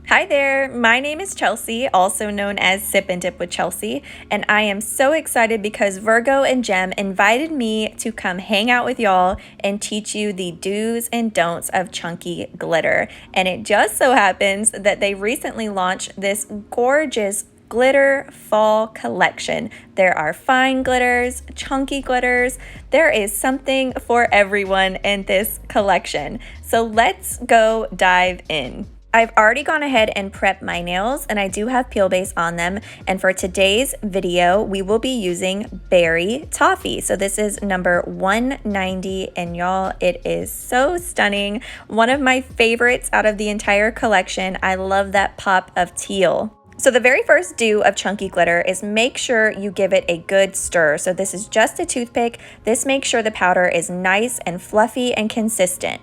Hi there, my name is Chelsea, also known as Sip and Dip with Chelsea, and I am so excited because Virgo and Jem invited me to come hang out with y'all and teach you the do's and don'ts of chunky glitter. And it just so happens that they recently launched this gorgeous glitter fall collection. There are fine glitters, chunky glitters. There is something for everyone in this collection. So let's go dive in. I've already gone ahead and prepped my nails and I do have peel base on them. And for today's video, we will be using Berry Toffee. So this is number 190 and y'all, it is so stunning. One of my favorites out of the entire collection. I love that pop of teal. So the very first do of chunky glitter is make sure you give it a good stir. So this is just a toothpick. This makes sure the powder is nice and fluffy and consistent.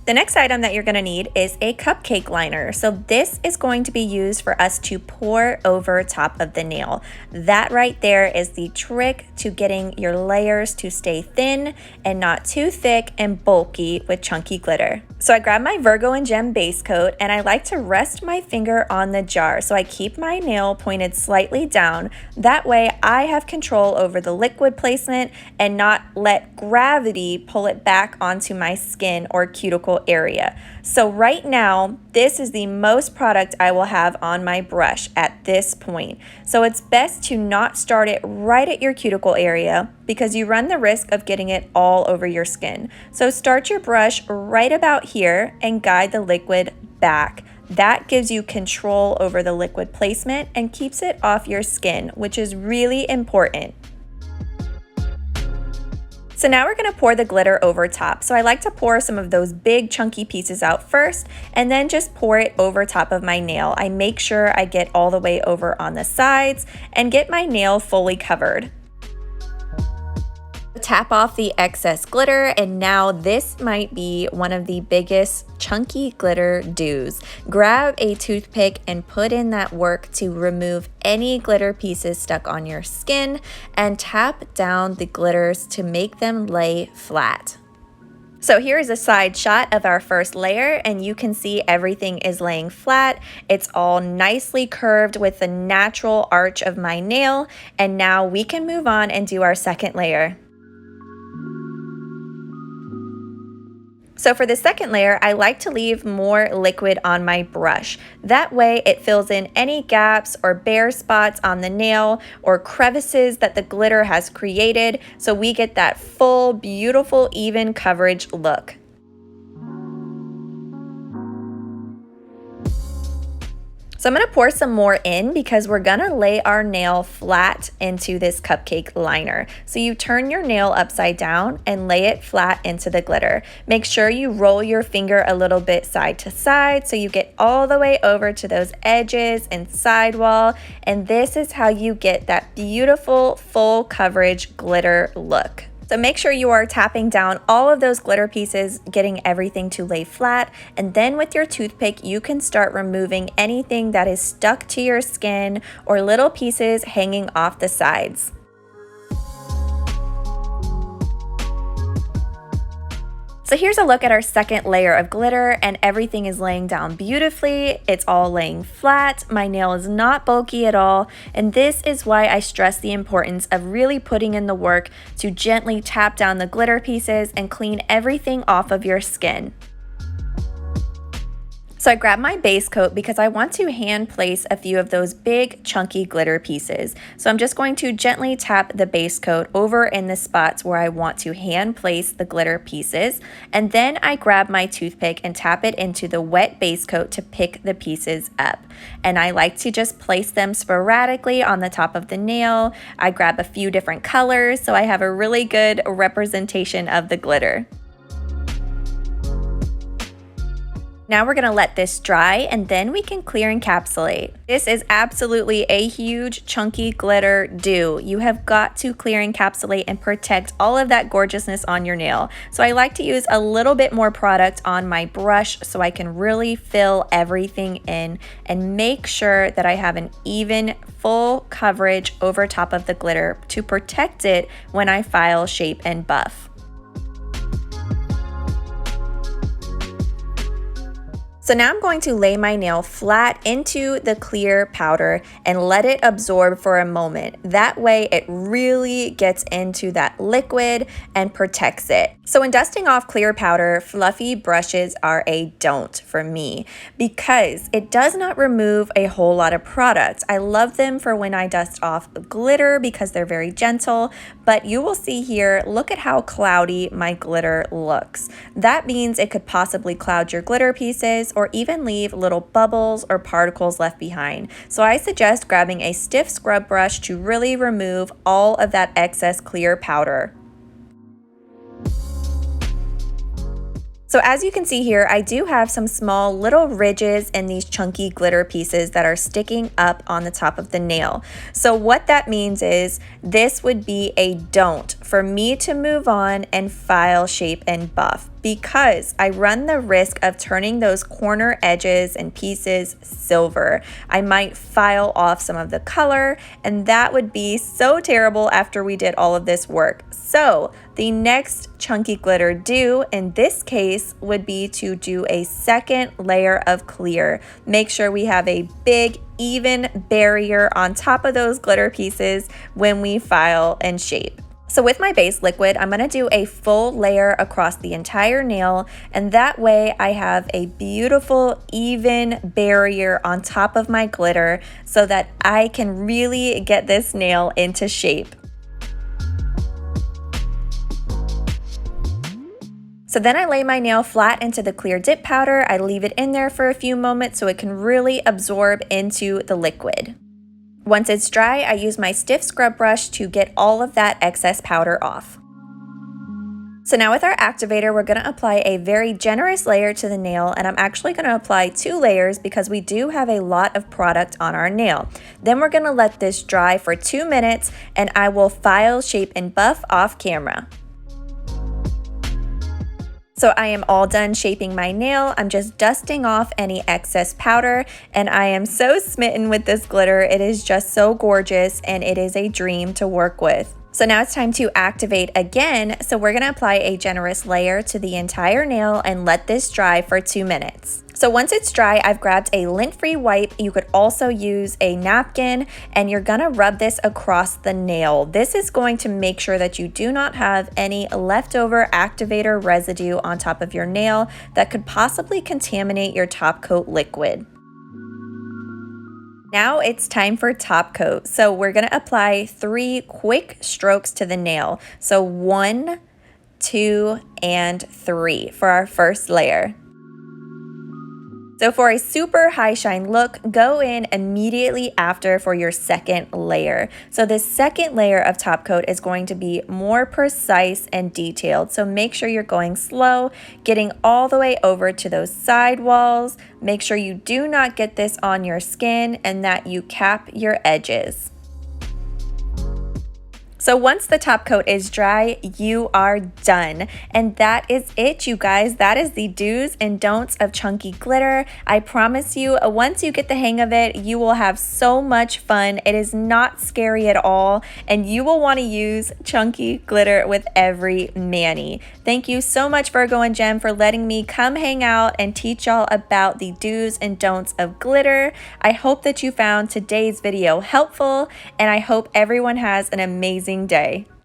The next item that you're going to need is a cupcake liner. So this is going to be used for us to pour over top of the nail. That right there is the trick to getting your layers to stay thin and not too thick and bulky with chunky glitter. So I grab my Virgo and Jem base coat and I like to rest my finger on the jar. So I keep my nail pointed slightly down. That way I have control over the liquid placement and not let gravity pull it back onto my skin or cuticle area. So right now, this is the most product I will have on my brush at this point. So it's best to not start it right at your cuticle area because you run the risk of getting it all over your skin. So start your brush right about here and guide the liquid back. That gives you control over the liquid placement and keeps it off your skin, which is really important. So now we're going to pour the glitter over top. So I like to pour some of those big chunky pieces out first and then just pour it over top of my nail. I make sure I get all the way over on the sides and get my nail fully covered. Tap off the excess glitter, and now this might be one of the biggest chunky glitter do's. Grab a toothpick and put in that work to remove any glitter pieces stuck on your skin and tap down the glitters to make them lay flat. So here is a side shot of our first layer and you can see everything is laying flat. It's all nicely curved with the natural arch of my nail, and now we can move on and do our second layer. So for the second layer, I like to leave more liquid on my brush. That way it fills in any gaps or bare spots on the nail or crevices that the glitter has created, so we get that full, beautiful, even coverage look. So I'm going to pour some more in because we're going to lay our nail flat into this cupcake liner. So you turn your nail upside down and lay it flat into the glitter. Make sure you roll your finger a little bit side to side so you get all the way over to those edges and sidewall. And this is how you get that beautiful full coverage glitter look. So make sure you are tapping down all of those glitter pieces, getting everything to lay flat, and then with your toothpick, you can start removing anything that is stuck to your skin or little pieces hanging off the sides. So here's a look at our second layer of glitter, and everything is laying down beautifully. It's all laying flat. My nail is not bulky at all. And this is why I stress the importance of really putting in the work to gently tap down the glitter pieces and clean everything off of your skin. So I grabbed my base coat because I want to hand place a few of those big chunky glitter pieces. So I'm just going to gently tap the base coat over in the spots where I want to hand place the glitter pieces. And then I grab my toothpick and tap it into the wet base coat to pick the pieces up. And I like to just place them sporadically on the top of the nail. I grab a few different colors so I have a really good representation of the glitter. Now we're gonna let this dry and then we can clear encapsulate. This is absolutely a huge chunky glitter do. You have got to clear encapsulate and protect all of that gorgeousness on your nail. So I like to use a little bit more product on my brush so I can really fill everything in and make sure that I have an even full coverage over top of the glitter to protect it when I file, shape, and buff. So now I'm going to lay my nail flat into the clear powder and let it absorb for a moment. That way it really gets into that liquid and protects it. So when dusting off clear powder, fluffy brushes are a don't for me because it does not remove a whole lot of product. I love them for when I dust off glitter because they're very gentle, but you will see here, look at how cloudy my glitter looks. That means it could possibly cloud your glitter pieces or even leave little bubbles or particles left behind. So I suggest grabbing a stiff scrub brush to really remove all of that excess clear powder. So as you can see here, I do have some small little ridges in these chunky glitter pieces that are sticking up on the top of the nail. So what that means is this would be a don't for me to move on and file, shape, and buff, because I run the risk of turning those corner edges and pieces silver. I might file off some of the color, and that would be so terrible after we did all of this work. So the next chunky glitter do in this case would be to do a second layer of clear. Make sure we have a big even barrier on top of those glitter pieces when we file and shape. So with my base liquid, I'm going to do a full layer across the entire nail, and that way I have a beautiful even barrier on top of my glitter so that I can really get this nail into shape. So then I lay my nail flat into the clear dip powder. I leave it in there for a few moments so it can really absorb into the liquid. Once it's dry, I use my stiff scrub brush to get all of that excess powder off. So now with our activator, we're going to apply a very generous layer to the nail, and I'm actually going to apply 2 layers because we do have a lot of product on our nail. Then we're going to let this dry for 2 minutes, and I will file, shape, and buff off camera. So I am all done shaping my nail. I'm just dusting off any excess powder, and I am so smitten with this glitter. It is just so gorgeous, and it is a dream to work with. So now it's time to activate again. So we're gonna apply a generous layer to the entire nail and let this dry for 2 minutes. So once it's dry, I've grabbed a lint-free wipe. You could also use a napkin, and you're gonna rub this across the nail. This is going to make sure that you do not have any leftover activator residue on top of your nail that could possibly contaminate your top coat liquid. Now it's time for top coat. So we're gonna apply 3 quick strokes to the nail. So 1, 2, and 3 for our first layer. So for a super high shine look, go in immediately after for your second layer. So this second layer of top coat is going to be more precise and detailed. So make sure you're going slow, getting all the way over to those side walls. Make sure you do not get this on your skin and that you cap your edges. So once the top coat is dry, you are done. And that is it, you guys. That is the do's and don'ts of chunky glitter. I promise you, once you get the hang of it, you will have so much fun. It is not scary at all, and you will want to use chunky glitter with every mani. Thank you so much, Virgo and Gem, for letting me come hang out and teach y'all about the do's and don'ts of glitter. I hope that you found today's video helpful, and I hope everyone has an amazing day.